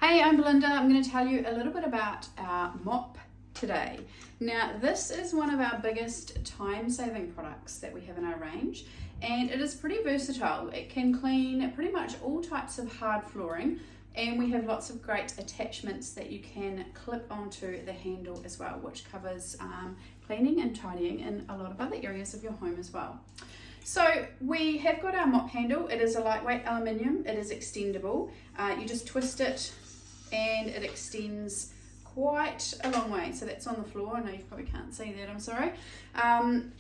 Hey, I'm Belinda. I'm going to tell you a little bit about our mop today. Now, this is one of our biggest time-saving products that we have in our range, and it is pretty versatile. It can clean pretty much all types of hard flooring, and we have lots of great attachments that you can clip onto the handle as well, which covers cleaning and tidying in a lot of other areas of your home as well. So we have got our mop handle. It is a lightweight aluminium. It is extendable. You just twist it and it extends quite a long way. So that's on the floor. I know you probably can't see that, I'm sorry.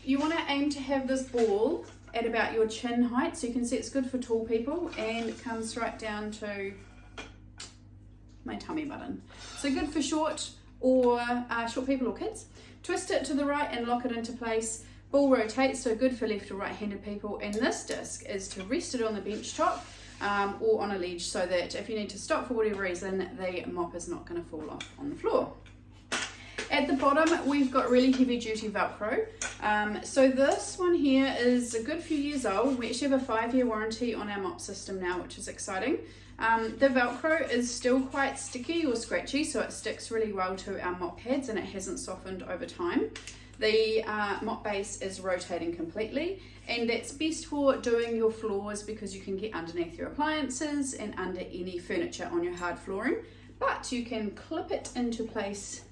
You want to aim to have this ball at about your chin height, so you can see it's good for tall people, and it comes right down to my tummy button. So good for short people or kids. Twist it to the right and lock it into place. Ball rotates, so good for left or right-handed people, and this disc is to rest it on the bench top or on a ledge, so that if you need to stop for whatever reason, the mop is not going to fall off on the floor. At the bottom, we've got really heavy-duty Velcro. So this one here is a good few years old. We actually have a 5-year warranty on our mop system now, which is exciting. The Velcro is still quite sticky or scratchy, so it sticks really well to our mop pads and it hasn't softened over time. The mop base is rotating completely, and that's best for doing your floors because you can get underneath your appliances and under any furniture on your hard flooring. But you can clip it into place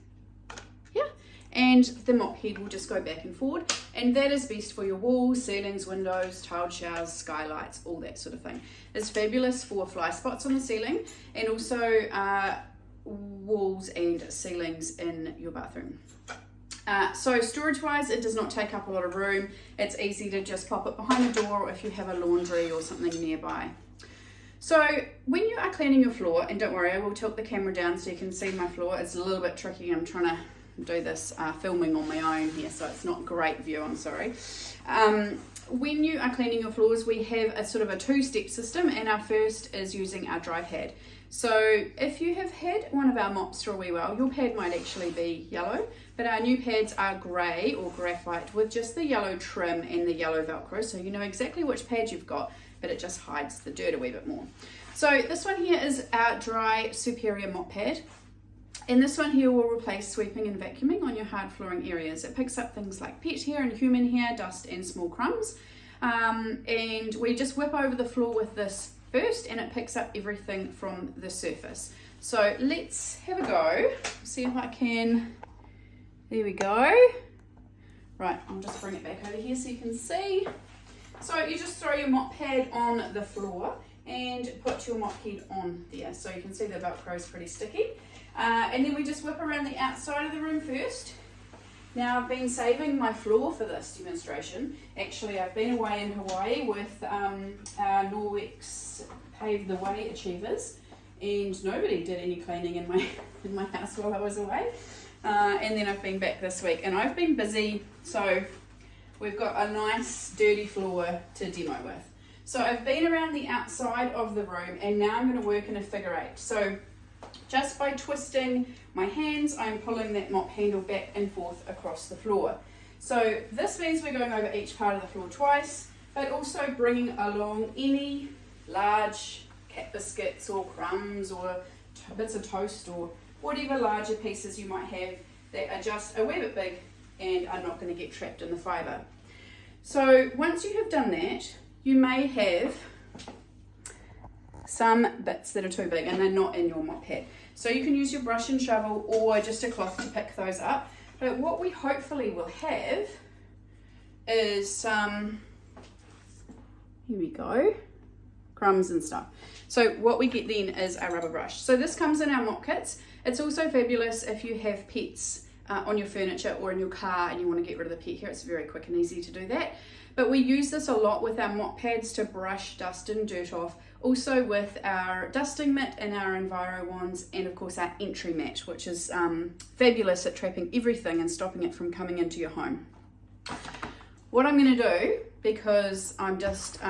here, and the mop head will just go back and forward, and that is best for your walls, ceilings, windows, tiled showers, skylights, all that sort of thing. It's fabulous for fly spots on the ceiling, and also walls and ceilings in your bathroom. So storage wise, it does not take up a lot of room. It's easy to just pop it behind the door, or if you have a laundry or something nearby. So when you are cleaning your floor, and don't worry, I will tilt the camera down so you can see my floor. It's a little bit tricky. I'm trying to do this filming on my own here, so it's not great view, I'm sorry. When you are cleaning your floors, we have a sort of a two-step system, and our first is using our dry pad. So if you have had one of our mops for a wee while, your pad might actually be yellow, but our new pads are grey or graphite with just the yellow trim and the yellow Velcro, so you know exactly which pad you've got, but it just hides the dirt a wee bit more. So this one here is our dry superior mop pad, and this one here will replace sweeping and vacuuming on your hard flooring areas. It picks up things like pet hair and human hair, dust and small crumbs, and we just whip over the floor with this first, and it picks up everything from the surface. So let's have a go, see if I can. There we go. Right, I'll just bring it back over here so you can see. So you just throw your mop pad on the floor and put your mop head on there, so you can see the Velcro is pretty sticky. And then we just whip around the outside of the room first. Now, I've been saving my floor for this demonstration. Actually, I've been away in Hawaii with our Norwex Pave the Way achievers, and nobody did any cleaning in my house while I was away. And then I've been back this week, and I've been busy, so we've got a nice dirty floor to demo with. So I've been around the outside of the room, and now I'm going to work in a figure eight. So just by twisting my hands, I'm pulling that mop handle back and forth across the floor. So this means we're going over each part of the floor twice, but also bringing along any large cat biscuits or crumbs or bits of toast or whatever larger pieces you might have that are just a wee bit big and are not going to get trapped in the fibre. So once you have done that, you may have some bits that are too big and they're not in your mop pad. So you can use your brush and shovel or just a cloth to pick those up. But what we hopefully will have is some, here we go, crumbs and stuff. So what we get then is a rubber brush. So this comes in our mop kits. It's also fabulous if you have pets on your furniture or in your car and you want to get rid of the pet hair. It's very quick and easy to do that. But we use this a lot with our mop pads to brush dust and dirt off. Also with our dusting mitt and our Enviro wands, and of course our entry mat, which is fabulous at trapping everything and stopping it from coming into your home. What I'm going to do, because I'm just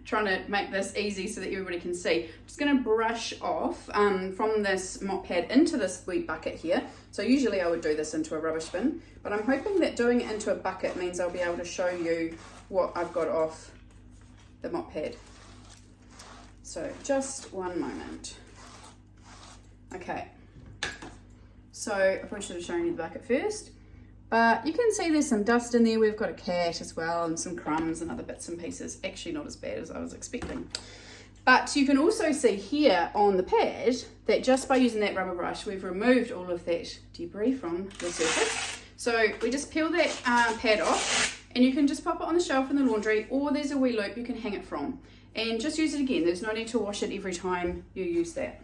trying to make this easy so that everybody can see, I'm just going to brush off from this mop pad into this wee bucket here. So usually I would do this into a rubbish bin, but I'm hoping that doing it into a bucket means I'll be able to show you what I've got off the mop pad. So just one moment. Okay, so I probably should have shown you the bucket first, but you can see there's some dust in there. We've got a cat as well and some crumbs and other bits and pieces. Actually not as bad as I was expecting. But you can also see here on the pad that just by using that rubber brush, we've removed all of that debris from the surface. So we just peel that pad off, and you can just pop it on the shelf in the laundry, or there's a wee loop you can hang it from. And just use it again. There's no need to wash it every time you use that.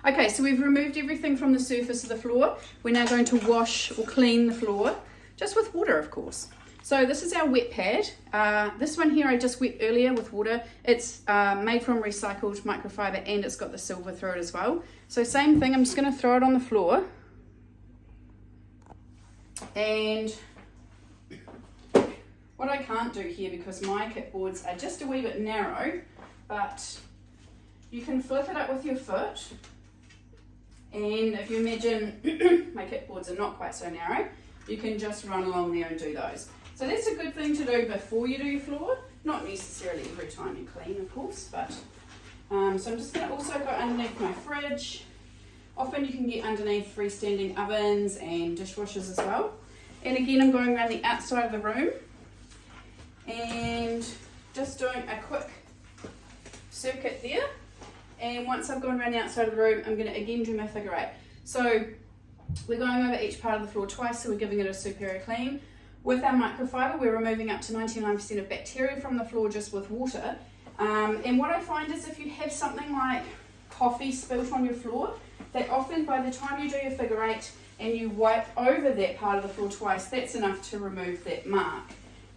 Okay, so we've removed everything from the surface of the floor. We're now going to wash or clean the floor, just with water, of course. So this is our wet pad. This one here I just wet earlier with water. It's made from recycled microfiber, and it's got the silver through it as well. So same thing, I'm just going to throw it on the floor. And what I can't do here, because my kitboards are just a wee bit narrow, but you can flip it up with your foot. And if you imagine my kitboards are not quite so narrow, you can just run along there and do those. So that's a good thing to do before you do your floor, not necessarily every time you clean, of course, but so I'm just going to also go underneath my fridge. Often you can get underneath freestanding ovens and dishwashers as well. And again, I'm going around the outside of the room and just doing a quick circuit there. And once I've gone around the outside of the room, I'm going to again do my figure 8. So we're going over each part of the floor twice, so we're giving it a superior clean. With our microfiber, we're removing up to 99% of bacteria from the floor just with water. And what I find is if you have something like coffee spilt on your floor, that often by the time you do your figure 8 and you wipe over that part of the floor twice, that's enough to remove that mark.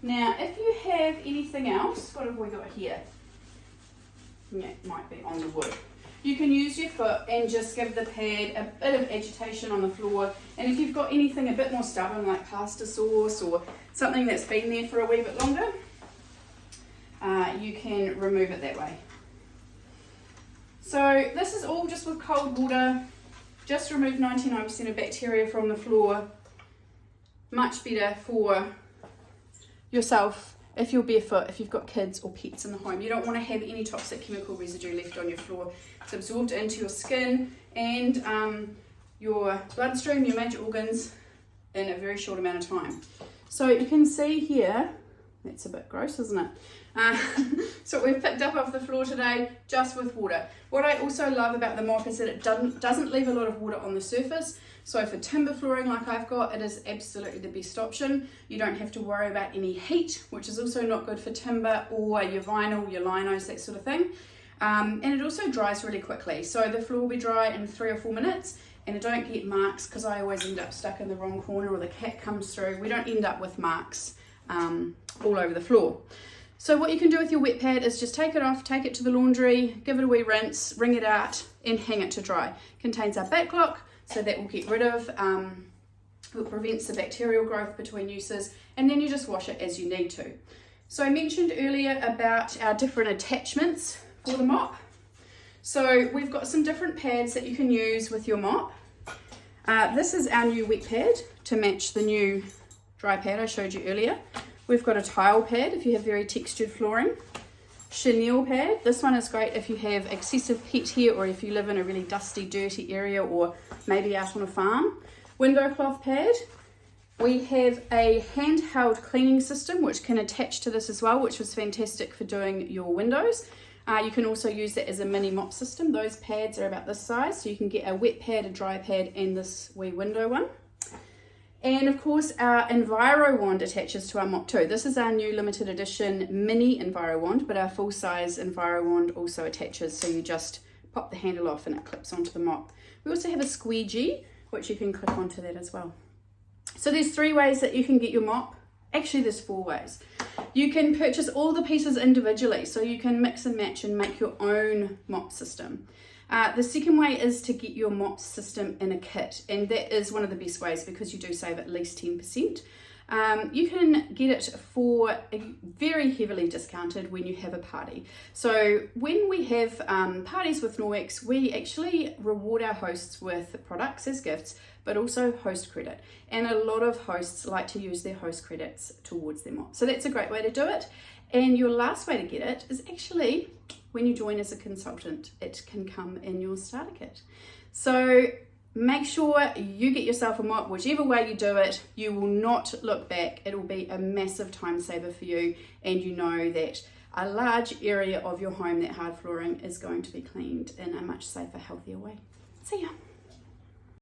Now, if you have anything else, what have we got here? Yeah, it might be on the wood. You can use your foot and just give the pad a bit of agitation on the floor. And if you've got anything a bit more stubborn like pasta sauce or something that's been there for a wee bit longer, you can remove it that way. So this is all just with cold water. Just remove 99% of bacteria from the floor. Much better for yourself. If you're barefoot, if you've got kids or pets in the home, you don't want to have any toxic chemical residue left on your floor. It's absorbed into your skin and your bloodstream, your major organs in a very short amount of time. So you can see here, that's a bit gross, isn't it? So we've picked up off the floor today just with water. What I also love about the mop is that it doesn't leave a lot of water on the surface. So for timber flooring like I've got, it is absolutely the best option. You don't have to worry about any heat, which is also not good for timber or your vinyl, your linos, that sort of thing. And it also dries really quickly. So the floor will be dry in 3 or 4 minutes, and I don't get marks because I always end up stuck in the wrong corner or the cat comes through. We don't end up with marks all over the floor. So what you can do with your wet pad is just take it off, take it to the laundry, give it a wee rinse, wring it out and hang it to dry. It contains our back lock, so that will get rid of, it prevents the bacterial growth between uses, and then you just wash it as you need to. So I mentioned earlier about our different attachments for the mop. So we've got some different pads that you can use with your mop. This is our new wet pad to match the new dry pad I showed you earlier. We've got a tile pad if you have very textured flooring. Chenille pad, this one is great if you have excessive heat here or if you live in a really dusty, dirty area or maybe out on a farm. Window cloth pad. We have a handheld cleaning system which can attach to this as well, which was fantastic for doing your windows. You can also use that as a mini mop system. Those pads are about this size, so you can get a wet pad, a dry pad and this wee window one. And of course our Enviro wand attaches to our mop too. This is our new limited edition mini Enviro wand, but our full size Enviro wand also attaches, so you just pop the handle off and it clips onto the mop. We also have a squeegee which you can clip onto that as well. So there's 3 ways that you can get your mop. Actually there's 4 ways. You can purchase all the pieces individually, so you can mix and match and make your own mop system. The second way is to get your mop system in a kit, and that is one of the best ways because you do save at least 10%. You can get it for very heavily discounted when you have a party. So when we have parties with Norwex, we actually reward our hosts with products as gifts, but also host credit. And a lot of hosts like to use their host credits towards their mop. So that's a great way to do it. And your last way to get it is actually when you join as a consultant. It can come in your starter kit. So make sure you get yourself a mop. Whichever way you do it, you will not look back. It will be a massive time saver for you, and you know that a large area of your home, that hard flooring, is going to be cleaned in a much safer, healthier way. See ya.